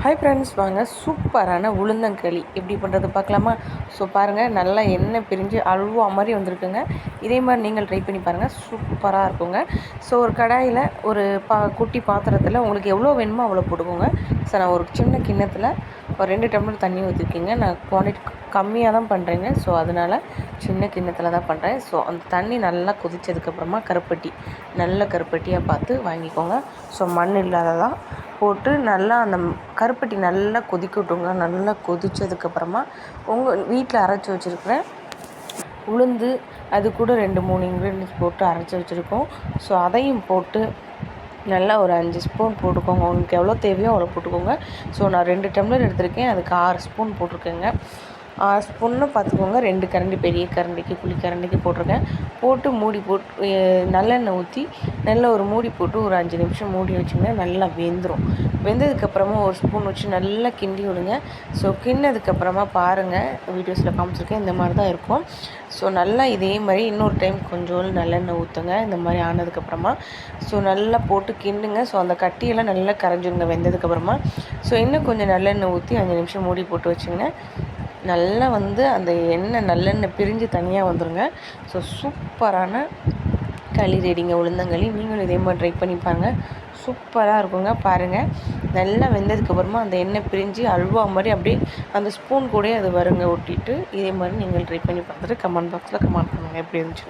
Hi friends, வாங்க சூப்பரான உளுந்தங்களி எப்படி பண்ணுறது பார்க்கலாமா? ஸோ பாருங்கள், நல்லா எண்ணெய் பிரிஞ்சு அல்வா மாதிரி வந்திருக்குங்க. இதே மாதிரி நீங்கள் ட்ரை பண்ணி பாருங்கள், சூப்பராக இருக்குங்க. ஸோ ஒரு கடாயில் ஒரு குட்டி பாத்திரத்தில் உங்களுக்கு எவ்வளோ வேணுமோ அவ்வளோ போட்டுக்கோங்க. ஸோ நான் ஒரு சின்ன கிண்ணத்தில் ஒரு 2 டம்ளர் தண்ணி ஊற்றிருக்கீங்க. நான் குவான்டிட்டி கம்மியாக தான் பண்ணுறேங்க. ஸோ அதனால் சின்ன கிண்ணத்தில் தான் பண்ணுறேன். ஸோ அந்த தண்ணி நல்லா கொதித்ததுக்கப்புறமா நல்ல கருப்பட்டியாக பார்த்து வாங்கிக்கோங்க. ஸோ மண் இல்லாததான் போட்டு நல்லா அந்த கருப்பட்டி நல்லா கொதிக்கட்டுங்க. நல்லா கொதித்ததுக்கப்புறமா உங்கள் வீட்டில் அரைச்சி வச்சுருக்கிற உளுந்து, அது கூட 2-3 இன்க்ரீடியன்ஸ் போட்டு அரைச்சி வச்சுருக்கோம். ஸோ அதையும் போட்டு நல்லா ஒரு 5 ஸ்பூன் போட்டுக்கோங்க. உங்களுக்கு எவ்வளோ தேவையோ அவ்வளோ போட்டுக்கோங்க. ஸோ நான் 2 டம்ளர் எடுத்திருக்கேன், அதுக்கு 6 ஸ்பூன் போட்டிருக்கேங்க. 6 ஸ்பூன்னு பார்த்துக்கோங்க. 2 கரண்டி, பெரிய கரண்டிக்கு குழிக்கரண்டிக்கு போட்டிருக்கேன். போட்டு மூடி போட்டு நல்லெண்ணெய் ஊற்றி நல்லா ஒரு மூடி போட்டு ஒரு 5 நிமிஷம் மூடி வச்சிங்கன்னா நல்லா வெந்துடும். வெந்ததுக்கப்புறமா ஒரு ஸ்பூன் வச்சு நல்லா கிண்டி விடுங்க. ஸோ கிண்ணதுக்கப்புறமா பாருங்கள், வீடியோஸில் காமிச்சிருக்கேன், இந்த மாதிரி தான் இருக்கும். ஸோ நல்லா இதே மாதிரி இன்னொரு டைம் கொஞ்சோண்டு நல்லெண்ணெய் ஊற்றுங்க. இந்த மாதிரி ஆனதுக்கப்புறமா ஸோ நல்லா போட்டு கிண்டுங்க. ஸோ அந்த கட்டியெல்லாம் நல்லா கரைஞ்சிருங்க வெந்ததுக்கப்புறமா. ஸோ இன்னும் கொஞ்சம் நல்லெண்ணெய் ஊற்றி 5 நிமிஷம் மூடி போட்டு வச்சிங்கன்னா நல்லா அந்த நல்லெண்ணெய் பிரிஞ்சு தனியாக வந்துடுங்க. ஸோ சூப்பரான களி ரெடிங்க, உளுந்தங்களி. நீங்களும் இதே மாதிரி ட்ரை பண்ணி பாருங்கள், சூப்பராக இருக்குங்க. பாருங்கள், நல்லா வெந்ததுக்கப்புறமா அந்த எண்ணெய் பிரிஞ்சு அல்வா மாதிரி அப்படியே அந்த ஸ்பூன் கூட அது வருங்க ஒட்டிட்டு. இதே மாதிரி நீங்கள் ட்ரை பண்ணி பார்த்துட்டு கமெண்ட் பாக்ஸில் கமெண்ட் பண்ணுங்கள் எப்படி இருந்துச்சு.